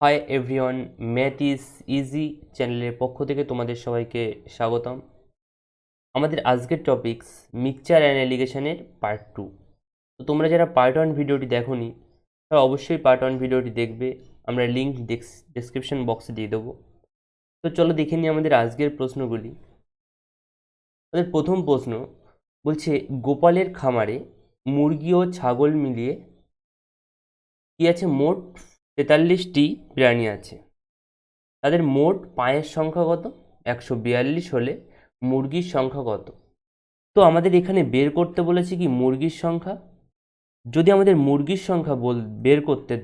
Hi everyone, math is easy চ্যানেলের পক্ষ থেকে তোমাদের সবাইকে স্বাগতম। আমাদের আজকের টপিকস মিক্সচার অ্যান্ড অ্যালিগেশনের পার্ট 2। তো তোমরা যারা পার্ট 1 ভিডিওটি দেখোনি তারা অবশ্যই পার্ট 1 ভিডিওটি দেখবে। আমরা লিঙ্ক ডেসক্রিপশন বক্সে দিয়ে দেবো। তো চলো দেখে নিই আমাদের আজকের প্রশ্নগুলি। আমাদের প্রথম প্রশ্ন বলছে, গোপালের খামারে মুরগি ও ছাগল মিলিয়ে কি আছে? মোট 43টি প্রাণী আছে। তাদের মোট পায়ের সংখ্যা কত? 142 হলে মুরগির সংখ্যা কত? তো আমাদের এখানে বের করতে বলেছে কি মুরগির সংখ্যা। যদি আমাদের মুরগির সংখ্যা বের করতে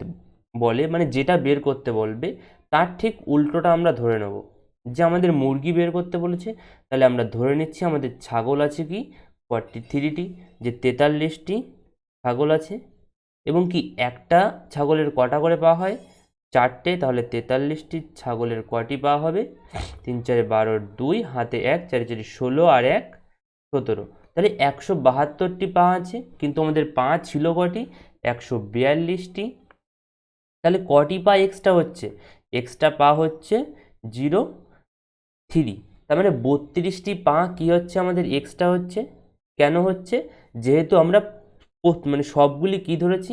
বলে, মানে যেটা বের করতে বলবে তার ঠিক উল্টোটা আমরা ধরে নেব। যে আমাদের মুরগি বের করতে বলেছে, তাহলে আমরা ধরে নিচ্ছি আমাদের ছাগল আছে কি 43টি, যে 43টি ছাগল আছে। এবং কি একটা ছাগলের কটা করে পা হয়? 4টে। তাহলে 43টি ছাগলের কটি পা হবে? 3 4 12, 2 হাতে 1, 4 4 16 আর 1 17। তাহলে 172টি পা আছে, কিন্তু আমাদের পা ছিল কটি? 142টি। তাহলে কটি পা এক্সট্রা হচ্ছে? এক্সট্রা পা হচ্ছে 0 3। তার মানে 32টি পা কি হচ্ছে আমাদের এক্সট্রা হচ্ছে। কেন হচ্ছে? যেহেতু আমরা মানে সবগুলি কি ধরেছি?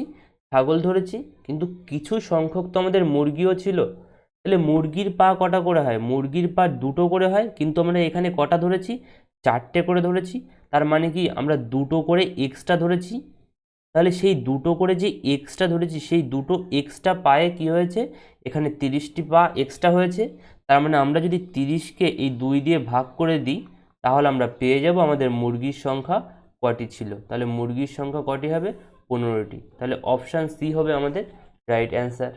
ছাগল ধরেছি, কিন্তু কিছু সংখ্যক তো আমাদের মুরগিও ছিল। তাহলে মুরগির পা কটা করে হয়? মুরগির পা 2টো করে হয়, কিন্তু আমরা এখানে কটা ধরেছি? 4টে করে ধরেছি। তার মানে কি আমরা 2টো করে এক্সট্রা ধরেছি। তাহলে সেই 2টো করে যে এক্সট্রা ধরেছি, সেই 2টো এক্সট্রা পায়ে কি হয়েছে? এখানে 30টি পা এক্সট্রা হয়েছে। তার মানে আমরা যদি 30কে এই 2 দিয়ে ভাগ করে দিই, তাহলে আমরা পেয়ে যাব আমাদের মুরগির সংখ্যা কটি ছিল। তাহলে মুরগির সংখ্যা কটি হবে? 15টি। তাহলে অপশান সি হবে আমাদের রাইট অ্যান্সার।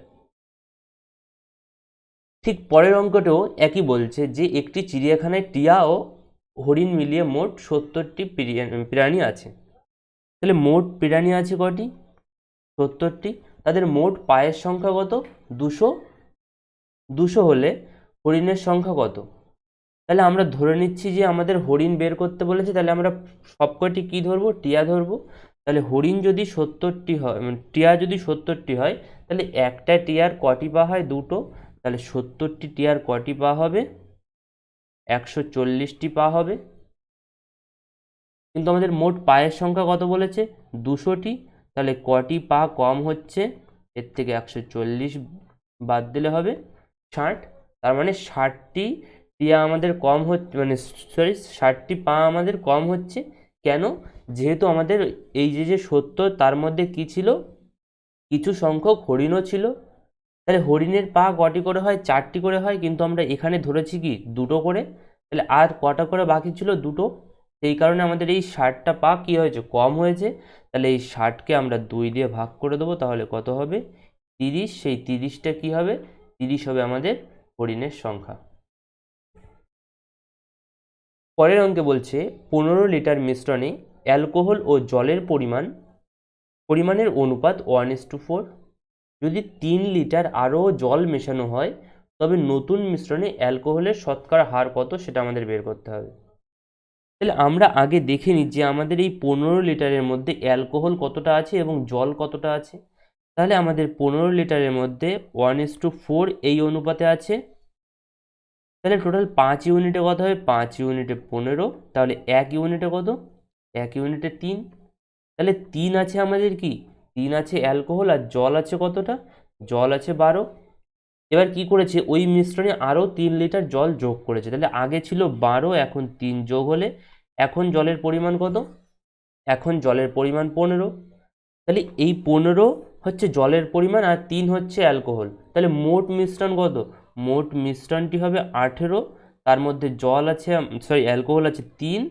ঠিক পরের অঙ্কটাও একই বলছে যে একটি চিড়িয়াখানায় টিয়া ও হরিণ মিলিয়ে মোট 70টি প্রাণী আছে। তাহলে মোট প্রাণী আছে কটি? 70টি। তাদের মোট পায়ের সংখ্যা কত? 200। 200 হলে হরিণের সংখ্যা কত? তাহলে আমরা ধরে নিচ্ছি যে আমাদের হরিণ বের করতে বলেছে, তাহলে আমরা সবকটি কি ধরবো? টিয়া ধরবো। তাহলে হরিণ যদি 70টি হয়, মানে টিয়া যদি 70টি হয়, তাহলে একটা টিয়ার কটি পা হয়? 2টো। তাহলে 70টি টিয়ার কটি পা হবে? 140টি পা হবে। কিন্তু আমাদের মোট পায়ের সংখ্যা কত বলেছে? 200টি। তাহলে কটি পা কম হচ্ছে? এর থেকে 140 বাদ দিলে হবে 60। তার মানে 60টি টিয়া আমাদের কম হচ্ছে, মানে সরি 60টি পা আমাদের কম হচ্ছে। কেন? যেহেতু আমাদের এই যে 70, তার মধ্যে কি ছিল? কিছু সংখ্যক হরিণও ছিল। তাহলে হরিণের পা কটি করে হয়? 4টি করে হয়, কিন্তু আমরা এখানে ধরেছি কি 2টো করে। তাহলে আর কটা করে বাকি ছিল? 2টো। সেই কারণে আমাদের এই 60টা পা কি হয়েছে? কম হয়েছে। তাহলে এই 60কে আমরা 2 দিয়ে ভাগ করে দেবো, তাহলে কত হবে? 30। সেই 30টা কি হবে? 30 হবে আমাদের হরিণের সংখ্যা। পরের অঙ্কে বলছে 15 লিটার মিশ্রণে অ্যালকোহল ও জলের পরিমাণের অনুপাত 1:4। যদি 3 লিটার আরও জল মেশানো হয়, তবে নতুন মিশ্রণে অ্যালকোহলের শতকরা হার কত? সেটা আমাদের বের করতে হবে। তাহলে আমরা আগে দেখে নিই যে আমাদের এই 15 লিটারের মধ্যে অ্যালকোহল কতটা আছে এবং জল কতটা আছে। তাহলে আমাদের 15 লিটারের মধ্যে 1:4 এই অনুপাতে আছে। তাহলে টোটাল 5 ইউনিটে কত হবে? 5 ইউনিটে 15। তাহলে 1 ইউনিটে কত? 1 ইউনিটে 3। তাহলে 3 আছে আমাদের কি? 3 আছে অ্যালকোহল, আর জল আছে কতটা? জল আছে 12। এবার কি করেছে? ওই মিশ্রণে আরও 3 লিটার জল যোগ করেছে। তাহলে আগে ছিল 12, এখন 3 যোগ হলে এখন জলের পরিমাণ কত? এখন জলের পরিমাণ 15। তাহলে এই 15 হচ্ছে জলের পরিমাণ, আর 3 হচ্ছে অ্যালকোহল। তাহলে মোট মিশ্রণ কত? মোট মিশ্রণটি হবে 18। তার মধ্যে জল আছে, সরি অ্যালকোহল আছে 3।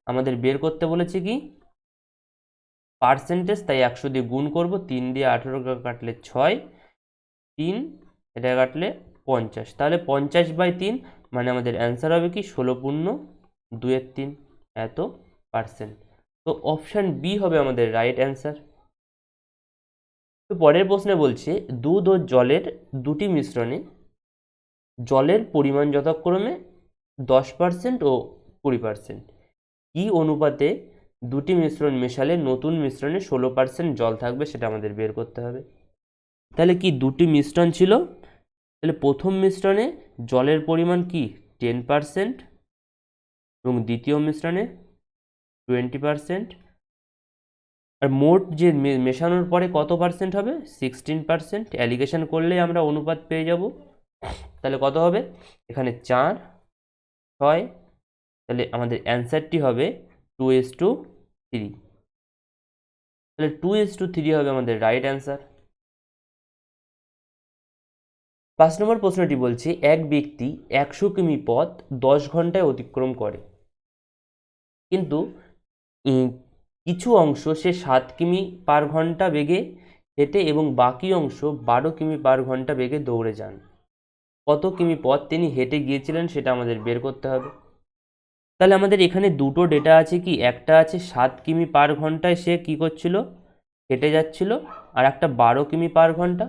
আমাদের বের করতে বলেছে কি পার্সেন্টেজ, তাই 100 দিয়ে গুণ করব। 3 দিয়ে 18 কাটলে 6, 3 এটা কাটলে 50। তাহলে 50/3, মানে আমাদের অ্যান্সার হবে কি 16.2 এত পার্সেন্ট। তো অপশান বি হবে আমাদের রাইট অ্যান্সার। তো পরের প্রশ্নে বলছে দুধ ও জলের দুটি মিশ্রণে জলের পরিমাণ যথাক্রমে 10% ও 20%। কি অনুপাতে দুটি মিশ্রণ মেশালে নতুন মিশ্রণে 16% জল থাকবে? সেটা আমাদের বের করতে হবে। তাহলে কি দুটি মিশ্রণ ছিল, তাহলে প্রথম মিশ্রণে জলের পরিমাণ কি 10% এবং দ্বিতীয় মিশ্রণে 20%। আর মোট যে মেশানোর পরে কত পার্সেন্ট হবে 16%। অ্যালিগেশন করলেই আমরা অনুপাত পেয়ে যাব। তাহলে কত হবে এখানে 4:6, তাহলে আমাদের অ্যান্সারটি হবে 2:3। তাহলে 2:3 হবে আমাদের রাইট অ্যান্সার। 5 নম্বর প্রশ্নটি বলছে এক ব্যক্তি 100 কিমি পথ 10 ঘন্টায় অতিক্রম করে, কিন্তু কিছু অংশ সে 7 কিমি পার ঘন্টা বেগে হেঁটে এবং বাকি অংশ 12 কিমি পার ঘন্টা বেগে দৌড়ে যান। কত কিমি পথ তিনি হেঁটে গিয়েছিলেন সেটা আমাদের বের করতে হবে। তাহলে আমাদের এখানে দুটো ডেটা আছে, কি একটা আছে 7 কিমি পার ঘন্টায় সে কি করছিল, হেঁটে যাচ্ছিল, আর একটা 12 কিমি পার ঘন্টা।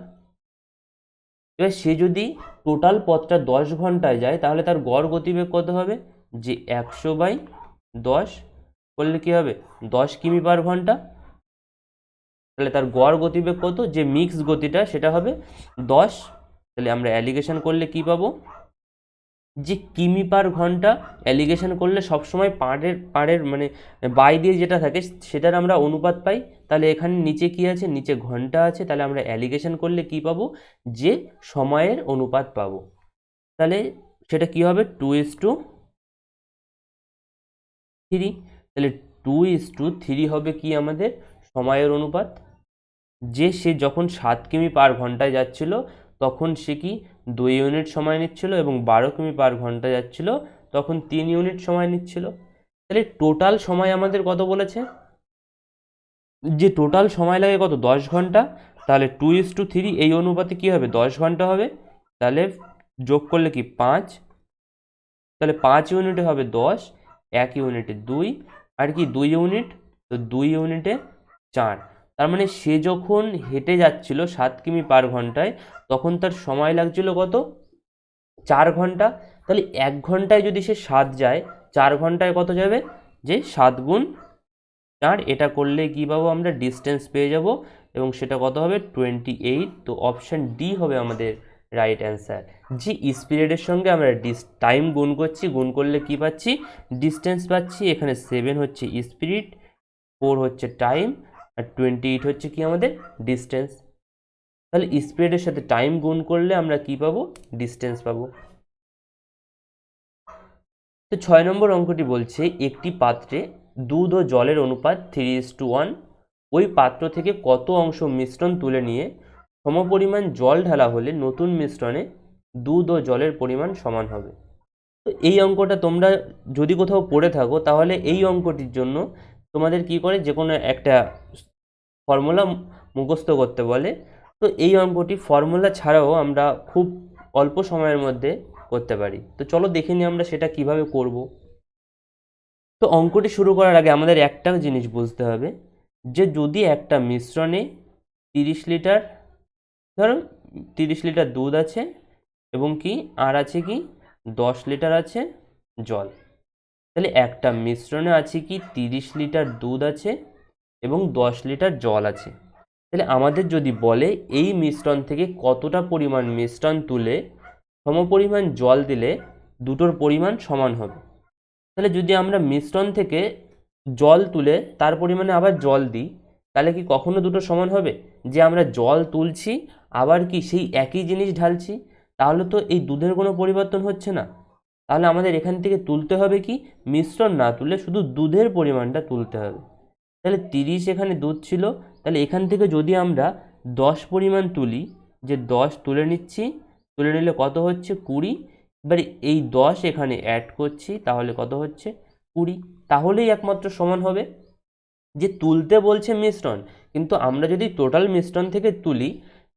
এবার সে যদি টোটাল পথটা 10 ঘন্টায় যায় তাহলে তার গড় গতিবেগ কত হবে, যে 100/10 করলে কি হবে 10 কিমি পার ঘন্টা। তাহলে তার গড় গতিবেগ কত, যে মিক্স গতিটা সেটা হবে 10। তাহলে আমরা অ্যালিগেশন করলে কি পাবো, যে কিমি পার ঘন্টা। অ্যালিগেশন করলে সবসময় পাড়ের মানে বাই দিয়ে যেটা থাকে সেটার আমরা অনুপাত পাই। তাহলে এখানে নিচে কি আছে, নিচে ঘন্টা আছে, তাহলে আমরা অ্যালিগেশন করলে কি পাবো, যে সময়ের অনুপাত পাবো। তাহলে সেটা কি হবে 2:3। তাহলে 2:3 হবে কি আমাদের সময়ের অনুপাত। যে সে যখন 7 কিমি পার ঘন্টায় যাচ্ছিল তখন সে কি 2 ইউনিট সময় নিচ্ছিল, এবং 12 কিমি পার ঘন্টা যাচ্ছিল তখন 3 ইউনিট সময় নিচ্ছিল। তাহলে টোটাল সময় আমাদের কত বলেছে, যে টোটাল সময় লাগে কত 10 ঘন্টা। তাহলে 2:3 এই অনুপাতে কি হবে 10 ঘন্টা হবে। তাহলে যোগ করলে কি 5, তাহলে 5 ইউনিটে হবে 10, 1 ইউনিটে 2, আর কি 2 ইউনিট, তো 2 ইউনিটে 4। তার মানে সে যখন হেঁটে যাচ্ছিল 7 কিমি পার ঘন্টায় তখন তার সময় লাগছিল কত 4 ঘন্টা। তাহলে 1 ঘন্টায় যদি সে 7 যায়, 4 ঘন্টায় কত যাবে, যে 7 গুণ 4। এটা করলে কি পাবো আমরা ডিস্টেন্স পেয়ে যাব, এবং সেটা কত হবে 28। তো অপশান ডি হবে আমাদের রাইট অ্যান্সার। যে স্পিরিটের সঙ্গে আমরা টাইম গুণ করছি, গুণ করলে কি পাচ্ছি ডিস্টেন্স পাচ্ছি। এখানে 7 হচ্ছে স্পিরিট, 4 হচ্ছে টাইম, আর 28 হচ্ছে কি আমাদের ডিস্টেন্স। তাহলে স্পিরিটের সাথে টাইম গুণ করলে আমরা কি পাবো ডিস্টেন্স পাবো। তো 6 নম্বর অঙ্কটি বলছে একটি পাত্রে দুধ ও জলের অনুপাত 3:1। ওই পাত্র থেকে কত অংশ মিশ্রণ তুলে নিয়ে সমপরিমাণ জল ঢালা হলে নতুন মিশ্রণে দুধ ও জলের পরিমাণ সমান হবে। তো এই অঙ্কটা তোমরা যদি কোথাও পড়ে থাকো তাহলে এই অঙ্কটির জন্য তোমাদের কি করে যে কোনো একটা ফর্মুলা মুখস্থ করতে বলে। তো এই অঙ্কটি ফর্মুলা ছাড়াও আমরা খুব অল্প সময়ের মধ্যে করতে পারি। তো চলো দেখে নিই আমরা সেটা কিভাবে করব। তো অঙ্কটি শুরু করার আগে আমাদের একটা জিনিস বুঝতে হবে, যে যদি একটা মিশ্রণে 30 লিটার, ধরো 30 লিটার দুধ আছে, এবং কি আর আছে কি 10 লিটার আছে জল। তাহলে একটা মিশ্রণে আছে কি 30 লিটার দুধ আছে এবং 10 লিটার জল আছে। তাহলে আমাদের যদি বলে এই মিশ্রণ থেকে কতটা পরিমাণ মিশ্রণ তুলে সমপরিমাণ জল দিলে দুটোর পরিমাণ সমান হবে। তাহলে যদি আমরা মিশ্রণ থেকে জল তুলে তার পরিমাণে আবার জল দিই, তাহলে কি কখনো দুটো সমান হবে? যে আমরা জল তুলছি আবার কি সেই একই জিনিস ঢালছি, তাহলে তো এই দুধের কোনো পরিবর্তন হচ্ছে না। তাহলে আমাদের এখান থেকে তুলতে হবে কি মিশ্রণ না তুলে শুধু দুধের পরিমাণটা তুলতে হবে। তাহলে 30 এখানে দুধ ছিল, তাহলে এখান থেকে যদি আমরা 10 পরিমাণ তুলি, যে 10 তুলে নিচ্ছি, তুলে নিলে কত হচ্ছে 20। এবারে এই 10 এখানে অ্যাড করছি, তাহলে কত হচ্ছে 20। তাহলেই একমাত্র সমান হবে। যে তুলতে বলছে মিশ্রণ, কিন্তু আমরা যদি টোটাল মিশ্রণ থেকে তুলি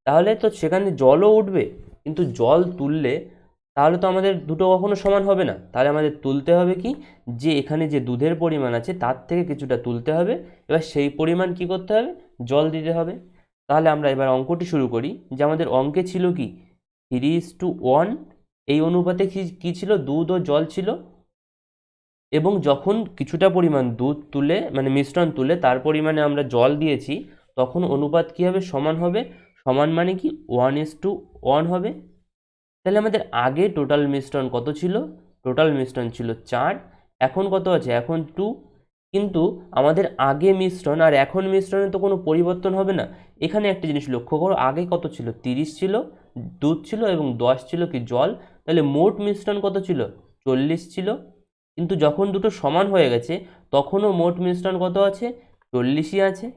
তাহলে তো সেখানে জলও উঠবে, কিন্তু জল তুললে তাহলে তো আমাদের দুটো কখনো সমান হবে না। তাহলে আমাদের তুলতে হবে কি, যে এখানে যে দুধের পরিমাণ আছে তার থেকে কিছুটা তুলতে হবে, এবার সেই পরিমাণ কি করতে হবে জল দিতে হবে। তাহলে আমরা এবার অঙ্কটি শুরু করি। যে আমাদের অঙ্কে ছিল কি 3:1, এই অনুপাতে কি ছিল দুধ ও জল ছিল, এবং যখন কিছুটা পরিমাণ দুধ তুলে মানে মিশ্রণ তুলে তার পরিমাণে আমরা জল দিয়েছি তখন অনুপাত কী হবে সমান হবে। সমান মানে কি 1:1 হবে। তাহলে আমাদের আগে টোটাল মিশ্রণ কত ছিল? টোটাল মিশ্রণ ছিল 4, এখন কত আছে? এখন 2। কিন্তু আমাদের আগে মিশ্রণ আর এখন মিশ্রণে তো কোনো পরিবর্তন হবে না। এখানে একটা জিনিস লক্ষ্য করো, আগে কত ছিল? 30 ছিল, দুধ ছিল, এবং 10 ছিল কি? জল। তাহলে মোট মিশ্রণ কত ছিল? 40 ছিল। কিন্তু যখন দুটো সমান হয়ে গেছে তখনও মোট মিশ্রণ কত আছে? 40ই আছে।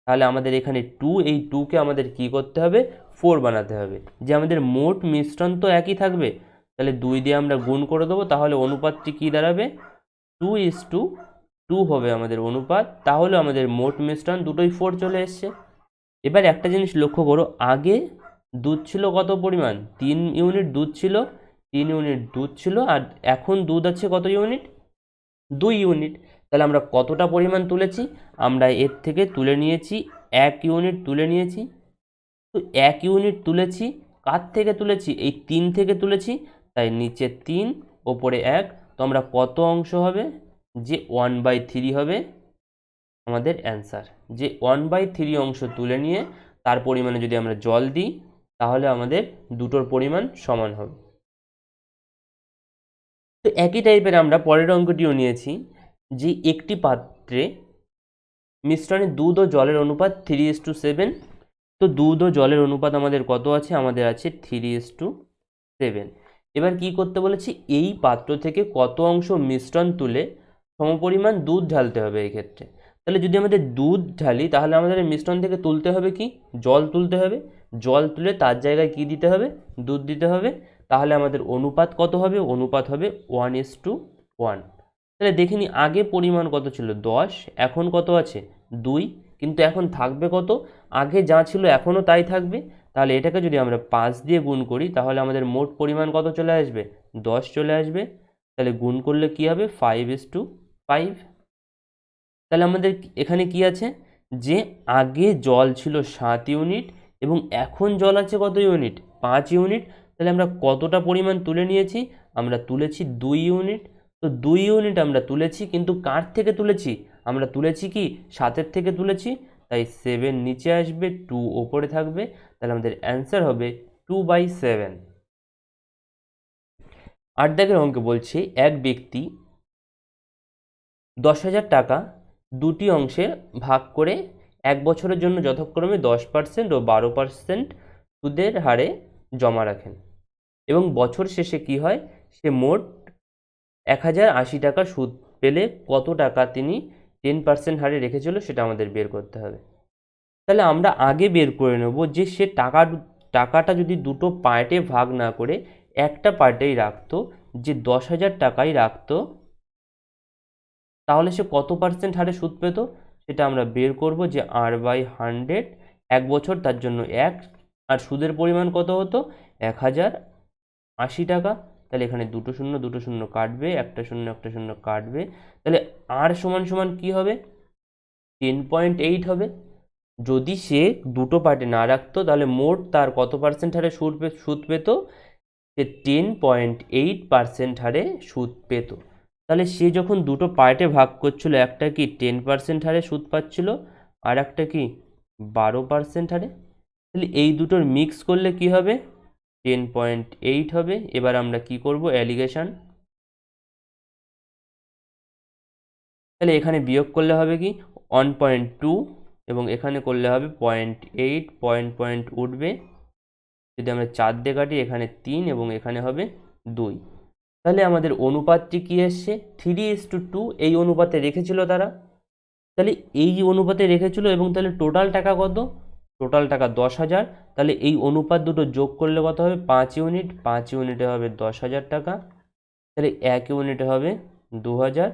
তাহলে আমাদের এখানে 2, এই 2কে আমাদের কি করতে হবে? 4 বানাতে হবে। যে আমাদের মোট মিশ্রণ তো একই থাকবে, তাহলে 2 দিয়ে আমরা গুণ করে দেবো, তাহলে অনুপাতটি কি দাঁড়াবে? 2:2 হবে আমাদের অনুপাত। তাহলে আমাদের মোট মিশ্রণ দুটোই 4 চলে এসছে। এবার একটা জিনিস লক্ষ্য করো, আগে দুধ ছিল কত পরিমাণ? 3 ইউনিট দুধ ছিল, 3 ইউনিট দুধ ছিল, আর এখন দুধ আছে কত ইউনিট? 2 ইউনিট। তাহলে আমরা কতটা পরিমাণ তুলেছি? আমরা এর থেকে তুলে নিয়েছি 1 ইউনিট তুলে নিয়েছি। তো 1 ইউনিট তুলেছি, কার থেকে তুলেছি? এই 3 থেকে তুলেছি, তাই নিচে 3 ওপরে 1। তো আমরা কত অংশ হবে? যে 1/3 হবে আমাদের অ্যান্সার। যে 1/3 অংশ তুলে নিয়ে তার পরিমাণে যদি আমরা জল দিই, তাহলে আমাদের দুটোর পরিমাণ সমান হবে। তো একই টাইপের আমরা পরের অঙ্কটিও নিয়েছি, যে একটি পাত্রে মিশ্রণে দুধ ও জলের অনুপাত 3:7। তো দুধ ও জলের অনুপাত আমাদের কত আছে? আমাদের আছে 3:7। এবার কি করতে বলেছি? এই পাত্র থেকে কত অংশ মিশ্রণ তুলে সমপরিমাণ দুধ ঢালতে হবে এই ক্ষেত্রে। তাহলে যদি আমাদের দুধ ঢালি, তাহলে আমাদের এই মিশ্রণ থেকে তুলতে হবে কি? জল তুলতে হবে। জল তুলে তার জায়গায় কি দিতে হবে? দুধ দিতে হবে। তাহলে আমাদের অনুপাত কত হবে? অনুপাত হবে 1:1। তাহলে দেখিনি আগে পরিমাণ কত ছিল? 10, এখন কত আছে? 2। কিন্তু এখন থাকবে কত? আগে যা ছিল এখনও তাই থাকবে। তাহলে এটাকে যদি আমরা 5 দিয়ে গুণ করি, তাহলে আমাদের মোট পরিমাণ কত চলে আসবে? 10 চলে আসবে। তাহলে গুণ করলে কি হবে? 5:5। তাহলে আমাদের এখানে কি আছে? যে আগে জল ছিল 7 ইউনিট এবং এখন জল আছে কত ইউনিট? 5 ইউনিট। তাহলে আমরা কতটা পরিমাণ তুলে নিয়েছি? আমরা তুলেছি 2 ইউনিট। তো 2 ইউনিট আমরা তুলেছি, কিন্তু কার থেকে তুলেছি? আমরা তুলেছি কি? 7-এর থেকে তুলেছি। তাই 7 নিচে আসবে, 2 ওপরে থাকবে। তাহলে আমাদের অ্যান্সার হবে 2/7। 8 দাগের অঙ্কে বলছে, এক ব্যক্তি 10,000 টাকা দুটি অংশে ভাগ করে 1 বছরের জন্য যথাক্রমে 10% ও 12% সুদের হারে জমা রাখেন, এবং বছর শেষে কি হয়? সে মোট 1,080 টাকা সুদ পেলে কত টাকা তিনি 10% হারে রেখেছিল, সেটা আমাদের বের করতে হবে। তাহলে আমরা আগে বের করে নেব যে সে টাকাটা যদি দুটো পার্টে ভাগ না করে একটা পার্টেই রাখতো, যে 10,000 টাকাই রাখতো, তাহলে সে কত পার্সেন্ট হারে সুদ পেত? সেটা আমরা বের করব, যে R/100, 1 বছর তার জন্য 1, আর সুদের পরিমাণ কত হতো? 1,080 টাকা। তাহলে এখানে দুটো শূন্য দুটো শূন্য কাটবে, একটা শূন্য একটা শূন্য কাটবে। তাহলে R সমান সমান কি হবে? 10.8 হবে। যদি সে দুটো পার্টে না রাখতো, তাহলে মোট তার কত পার্সেন্ট হারে সুদ পেত? সে 10.8% হারে সুদ পেত। তাহলে সে যখন দুটো পার্টে ভাগ করছিল, একটা কি 10% হারে সুদ পাচ্ছিল, আর একটা কি 12% হারে। তাহলে এই দুটোর মিক্স করলে কি হবে? 10.8 হবে। এবার আমরা কি করব? অ্যালিগেশন। তাহলে এখানে বিয়োগ করলে হবে কি? 1.2, এবং এখানে করলে হবে 0.8, পয়েন্ট উঠবে। যদি আমরা 4 দিয়ে কাটি, এখানে 3 এবং এখানে হবে 2। তাহলে আমাদের অনুপাতটি কি এসছে? 3:2 এই অনুপাতে রেখেছিল তারা। তাহলে এই অনুপাতে রেখেছিল, এবং তাহলে টোটাল টাকা কত? টোটাল টাকা 10,000। তাহলে এই অনুপাত দুটো যোগ করলে কত হবে? 5 ইউনিট। 5 ইউনিটে হবে 10,000 টাকা। তাহলে 1 ইউনিটে হবে 2,000।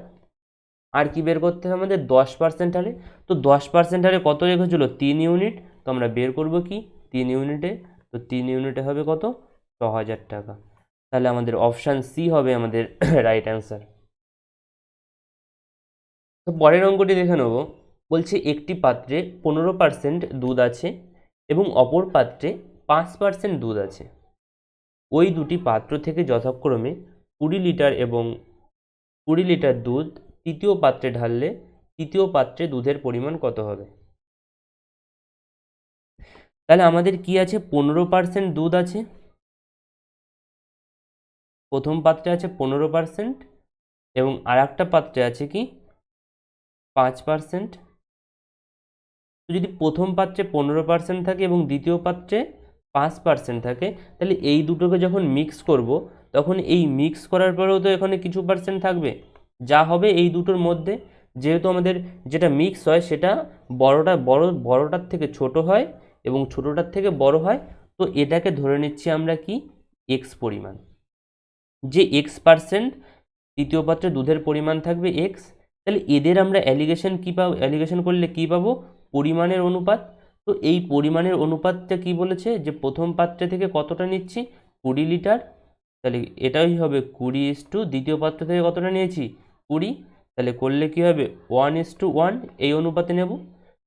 আর কি বের করতে হবে আমাদের? 10% হারে। তো 10% হারে কত রেখেছিল? 3 ইউনিট। তো আমরা বের করব কি? 3 ইউনিটে। তো 3 ইউনিটে হবে কত? 6,000 টাকা। তাহলে আমাদের অপশান সি হবে আমাদের রাইট অ্যান্সার। তো পরের অঙ্কটি দেখে নেব। বলছে একটি পাত্রে 15% দুধ আছে এবং অপর পাত্রে 5% দুধ আছে। ওই দুটি পাত্র থেকে যথাক্রমে 20 লিটার এবং 20 লিটার দুধ তৃতীয় পাত্রে ঢাললে তৃতীয় পাত্রে দুধের পরিমাণ কত হবে? তাহলে আমাদের কি আছে? 15% দুধ আছে, প্রথম পাত্রে আছে 15% এবং আর একটা পাত্রে আছে কি 5%। তো যদি প্রথম পাত্রে 15% থাকে এবং দ্বিতীয় পাত্রে 5% থাকে, তাহলে এই দুটোকে যখন মিক্স করব তখন এই মিক্স করার পরেও তো এখানে কিছু পার্সেন্ট থাকবে, যা হবে এই দুটোর মধ্যে, যেহেতু আমাদের যেটা মিক্স হয় সেটা বড়টার থেকে ছোট হয় এবং ছোটটার থেকে বড় হয়, তো এটাকে ধরে নিচ্ছি আমরা কি এক্স পরিমাণ। যে এক্স পার্সেন্ট তৃতীয় পাত্রে দুধের পরিমাণ থাকবে এক্স, তাহলে এদের আমরা অ্যালিগেশন করলে কি পাবো, পরিমাণের অনুপাত। তো এই পরিমাণের অনুপাতটা কি বলেছে, যে প্রথম পাত্রে থেকে কতটা নিচ্ছি 20 লিটার, তাহলে এটাই হবে 20 দ্বিতীয় পাত্র থেকে কতটা নিয়েছি 20, তাহলে করলে কি হবে 1:1 এই অনুপাতে নেব।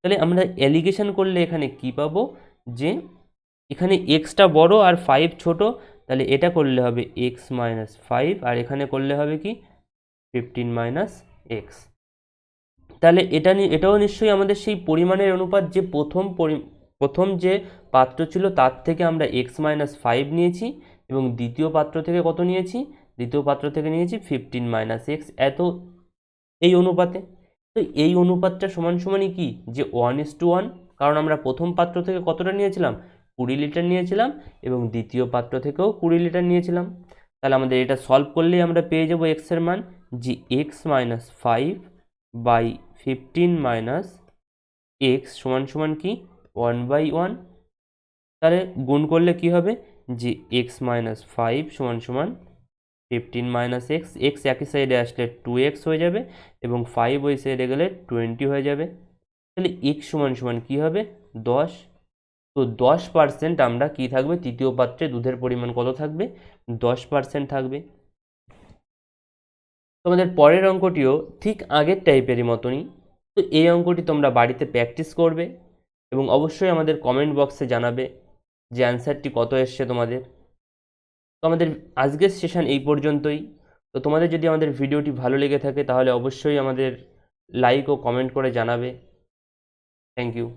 তাহলে আমরা অ্যালিগেশন করলে এখানে কি পাবো, যে এখানে এক্সটা বড় আর 5 ছোট, তাহলে এটা করলে হবে x-5 আর এখানে করলে হবে কি 15 - x। তাহলে এটাও নিশ্চয়ই আমাদের সেই পরিমাণের অনুপাত, যে প্রথম যে পাত্র ছিল তার থেকে আমরা x-5 নিয়েছি এবং দ্বিতীয় পাত্র থেকে কত নিয়েছি, দ্বিতীয় পাত্র থেকে নিয়েছি 15 - x, এত এই অনুপাতে। তো এই অনুপাতটা সমান সমানই কি, যে 1:1, কারণ আমরা প্রথম পাত্র থেকে কতটা নিয়েছিলাম 20 লিটার নিয়েছিলাম এবং দ্বিতীয় পাত্র থেকেও 20 লিটার নিয়েছিলাম। তাহলে আমাদের এটা সলভ করলেই আমরা পেয়ে যাব x এর মান, যে x-5/15 - x সমান সমান কি 1/1। তাহলে গুণ করলে কি হবে, যে x-5 সমান সমান 15 - x, একই সাইডে আসলে 2x হয়ে যাবে এবং 5 ওই সাইডে গেলে 20 হয়ে যাবে। তাহলে x সমান সমান কী হবে 10। তো 10% আমরা কি থাকবে, তৃতীয় পাত্রে দুধের পরিমাণ কত থাকবে 10% থাকবে। তোমাদের পরের অঙ্কটিও ঠিক আগের টাইপেরই মতনই। তো এই অঙ্কটি তোমরা বাড়িতে প্র্যাকটিস করবে এবং অবশ্যই আমাদের কমেন্ট বক্সে জানাবে যে অ্যান্সারটি কত এসছে তোমাদের। তো আমাদের আজকের সেশন এই পর্যন্তই। তো তোমাদের যদি আমাদের ভিডিওটি ভালো লেগে থাকে তাহলে অবশ্যই আমাদের লাইক ও কমেন্ট করে জানাবে। Thank you.